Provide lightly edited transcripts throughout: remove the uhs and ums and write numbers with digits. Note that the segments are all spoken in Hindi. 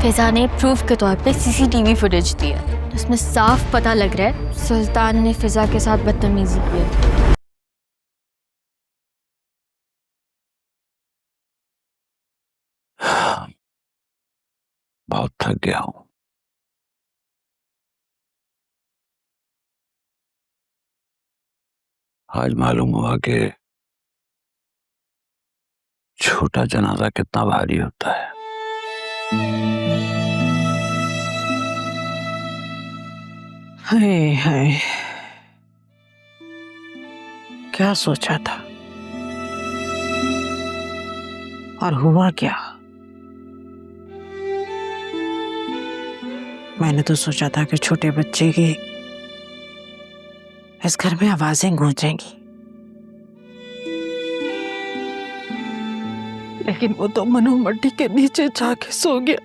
फिजा ने प्रूफ के तौर पे सीसीटीवी फुटेज दी है, जिसमें साफ पता लग रहा है सुल्तान ने फिजा के साथ बदतमीजी की है। बहुत थक गया हूं। आज मालूम हुआ कि छोटा जनाजा कितना भारी होता है। हाय हाय, क्या सोचा था और हुआ क्या? मैंने तो सोचा था कि छोटे बच्चे की इस घर में आवाजें गूंजेंगी, लेकिन वो तो मनो मट्टी के नीचे जाके सो गया।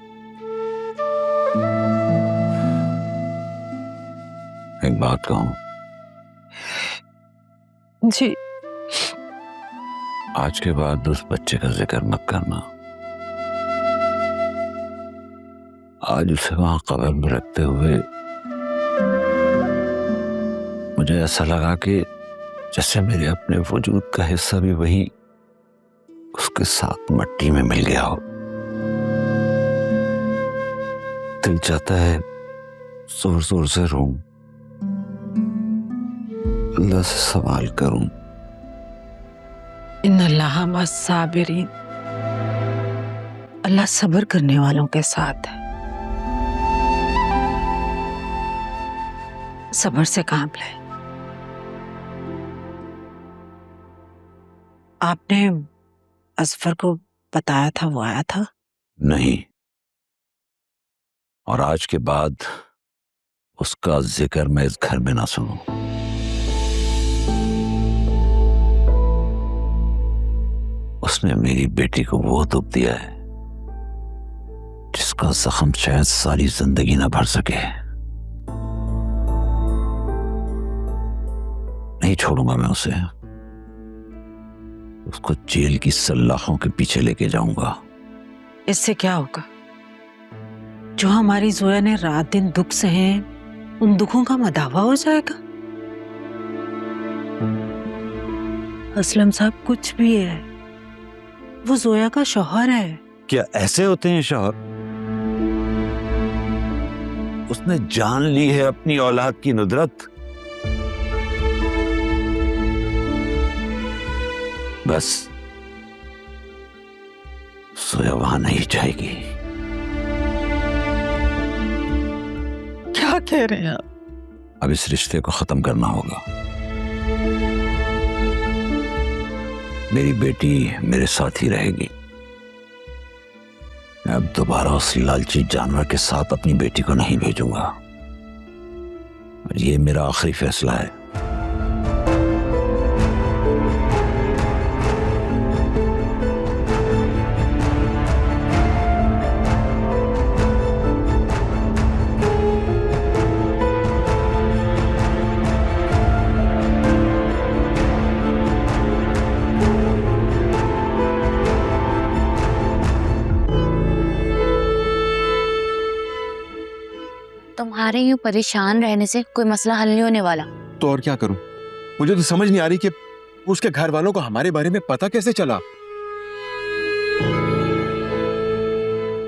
एक बात कहूं? जी। आज के बाद उस बच्चे का जिक्र मत करना। आज उसे वहां कब्र में रखते हुए मुझे ऐसा लगा कि जैसे मेरे अपने वजूद का हिस्सा भी वही उसके साथ मट्टी में मिल गया हो। दिल चाहता है जोर जोर से रोऊं, अल्लाह से सवाल करूं। इन्नल्लाह मस्साबिरीन, अल्लाह सब्र करने वालों के साथ है। सब्र से काम ले। आपने असफर को बताया था वो आया था? नहीं, और आज के बाद उसका जिक्र मैं इस घर में ना सुनूं। उसने मेरी बेटी को वो दुख दिया है जिसका जख्म शायद सारी जिंदगी ना भर सके। नहीं छोड़ूंगा मैं उसे। उसको जेल की सलाखों के पीछे लेके जाऊंगा। इससे क्या होगा? जो हमारी जोया ने रात दिन दुख सहे, उन दुखों का मदावा हो जाएगा। असलम साहब कुछ भी है, वो जोया का शौहर है। क्या ऐसे होते हैं शौहर? उसने जान ली है अपनी औलाद की नुदरत। बस जोया वहां नहीं जाएगी। क्या कह रहे हैं आप? अब इस रिश्ते को खत्म करना होगा। मेरी बेटी मेरे साथ ही रहेगी। मैं अब दोबारा उस लालची जानवर के साथ अपनी बेटी को नहीं भेजूंगा। और ये मेरा आखिरी फैसला है। तुम्हारे यूं परेशान रहने से कोई मसला हल नहीं होने वाला। तो और क्या करूं? मुझे तो समझ नहीं आ रही कि उसके घर वालों को हमारे बारे में पता कैसे चला।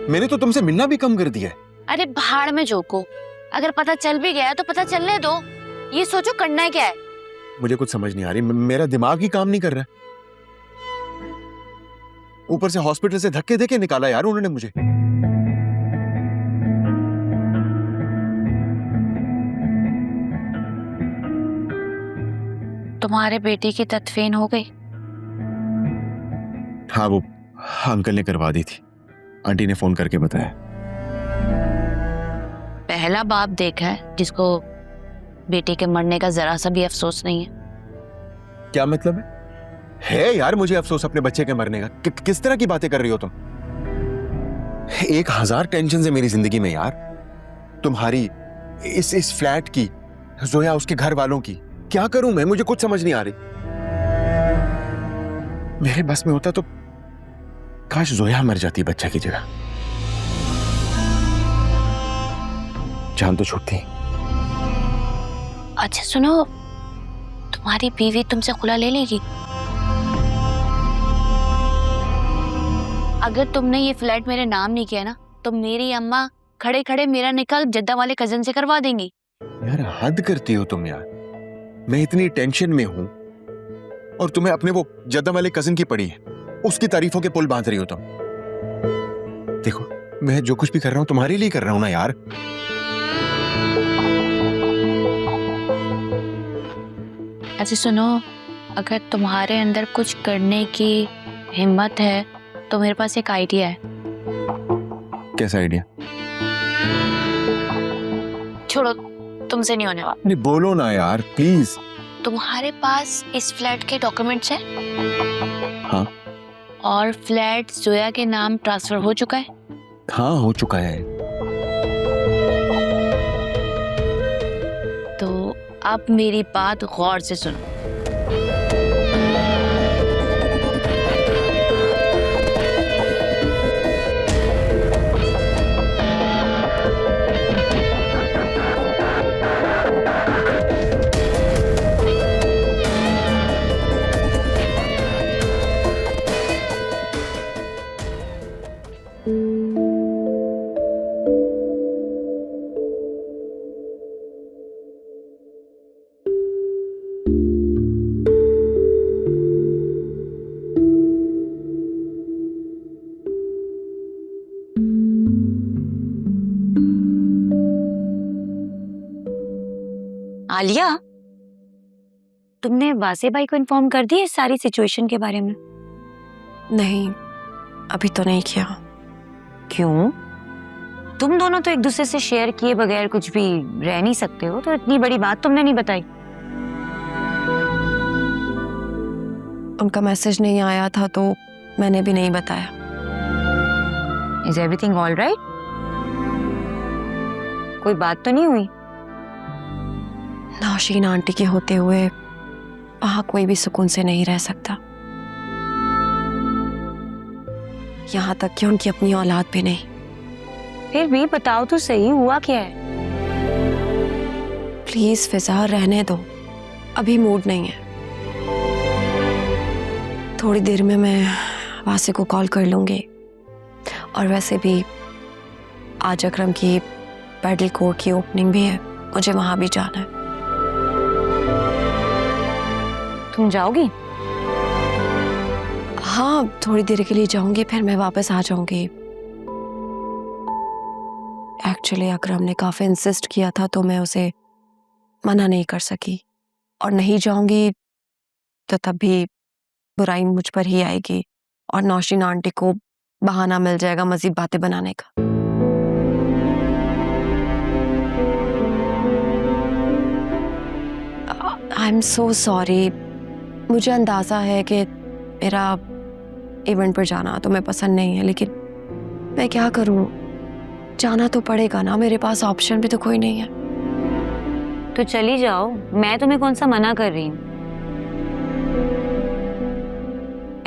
मैंने तो तुमसे मिलना भी कम कर दिया है। अरे भाड़ में झोंको, अगर पता चल भी गया तो पता चलने दो। ये सोचो करना है क्या है। मुझे कुछ समझ नहीं आ रही, मेरा दिमाग ही काम नहीं कर रहा। ऊपर से हॉस्पिटल से धक्के देके निकाला यार उन्होंने मुझे। तुम्हारे बेटे की तदफीन हो गई? हाँ, वो अंकल ने करवा दी थी। आंटी ने फोन करके बताया। पहला बाप देखा है जिसको बेटे के मरने का जरा सा भी अफसोस नहीं है। क्या मतलब है यार मुझे अफसोस अपने बच्चे के मरने का? किस तरह की बातें कर रही हो तुम? 1000 टेंशन है मेरी जिंदगी में यार। तुम्हारी, इस फ्लैट की, जोया उसके घर वालों की। क्या करूं मैं? मुझे कुछ समझ नहीं आ रही। मेरे बस में होता तो काश जोया मर जाती बच्चा की जगह। जान तो छूटती। अच्छा सुनो, तुम्हारी बीवी तुमसे खुला ले लेगी? अगर तुमने ये फ्लैट मेरे नाम नहीं किया ना, तो मेरी अम्मा खड़े खड़े मेरा निकाह जद्दा वाले कजन से करवा देंगी। यार हद करती हो तुम यार। मैं इतनी टेंशन में हूं और तुम्हें अपने वो जद्दा वाले कजन की पड़ी है, उसकी तारीफों के पुल बांध रही हो तुम। देखो मैं जो कुछ भी कर रहा हूं तुम्हारे लिए कर रहा हूं ना यार। अच्छा सुनो, अगर तुम्हारे अंदर कुछ करने की हिम्मत है तो मेरे पास एक आइडिया है। कैसा आइडिया? छोड़ो, तुमसे नहीं होने वाला। नहीं बोलो ना यार प्लीज। तुम्हारे पास इस फ्लैट के डॉक्यूमेंट्स हैं? हाँ। और फ्लैट जोया के नाम ट्रांसफर हो चुका है? हाँ हो चुका है। तो अब मेरी बात गौर से सुनो। आलिया, तुमने वासे भाई को इन्फॉर्म कर दिया इस सारी सिचुएशन के बारे में? नहीं, अभी तो नहीं किया। क्यों? तुम दोनों तो एक दूसरे से शेयर किए बगैर कुछ भी रह नहीं सकते हो, तो इतनी बड़ी बात तुमने नहीं बताई। उनका मैसेज नहीं आया था तो मैंने भी नहीं बताया। Is everything all right? कोई बात तो नहीं हुई? नौशीन आंटी के होते हुए वहां कोई भी सुकून से नहीं रह सकता, यहाँ तक कि उनकी अपनी औलाद भी नहीं। फिर भी बताओ तो सही, हुआ क्या है? प्लीज फिजा, रहने दो, अभी मूड नहीं है। थोड़ी देर में मैं वासे को कॉल कर लूंगी। और वैसे भी आज अकरम की पैडल कोर्ट की ओपनिंग भी है, मुझे वहां भी जाना है। तुम जाओगी? हाँ, थोड़ी देर के लिए जाऊंगी, फिर मैं वापस आ जाऊंगी। एक्चुअली अकरम ने काफी इंसिस्ट किया था तो मैं उसे मना नहीं कर सकी, और नहीं जाऊंगी तो तब भी बुराई मुझ पर ही आएगी और नौशीन आंटी को बहाना मिल जाएगा मजीद बातें बनाने का। I am so sorry. मुझे अंदाजा है कि मेरा इवेंट पर जाना तुम्हें पसंद नहीं है, लेकिन मैं क्या करूं, जाना तो पड़ेगा ना, मेरे पास ऑप्शन भी तो कोई नहीं है। तो चली जाओ, मैं तुम्हें कौन सा मना कर रही हूँ।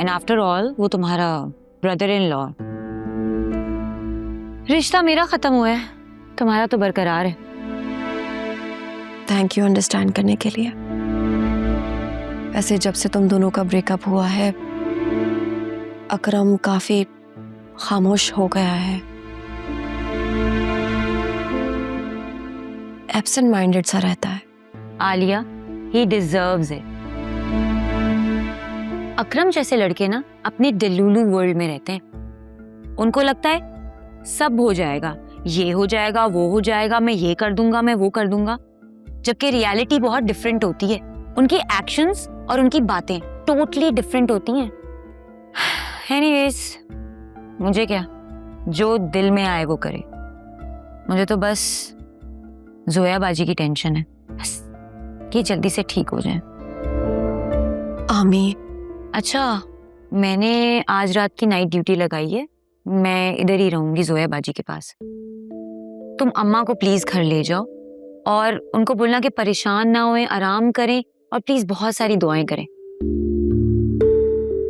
एंड आफ्टर ऑल वो तुम्हारा ब्रदर इन लॉ। रिश्ता मेरा खत्म हुआ है, तुम्हारा तो बरकरार है। थैंक यू अंडरस्टैंड करने के लिए। वैसे जब से तुम दोनों का ब्रेकअप हुआ है अकरम काफी खामोश हो गया है, एब्सेंट माइंडेड सा रहता है। Alia, he deserves it. Akram जैसे लड़के ना अपने दिलुलू वर्ल्ड में रहते हैं। उनको लगता है सब हो जाएगा, ये हो जाएगा, वो हो जाएगा, मैं ये कर दूंगा, मैं वो कर दूंगा, जबकि रियलिटी बहुत डिफरेंट होती है। उनकी एक्शंस और उनकी बातें टोटली डिफरेंट होती हैं। एनीवेज, मुझे क्या, जो दिल में आए वो करे। मुझे तो बस जोया बाजी की टेंशन है, बस कि जल्दी से ठीक हो जाए। आमीन। अच्छा, मैंने आज रात की नाइट ड्यूटी लगाई है, मैं इधर ही रहूंगी जोया बाजी के पास। तुम अम्मा को प्लीज घर ले जाओ और उनको बोलना कि परेशान ना होए, आराम करें और प्लीज बहुत सारी दुआएं करें।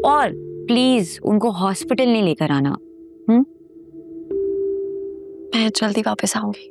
और प्लीज उनको हॉस्पिटल नहीं लेकर आना। मैं जल्दी वापस आऊंगी।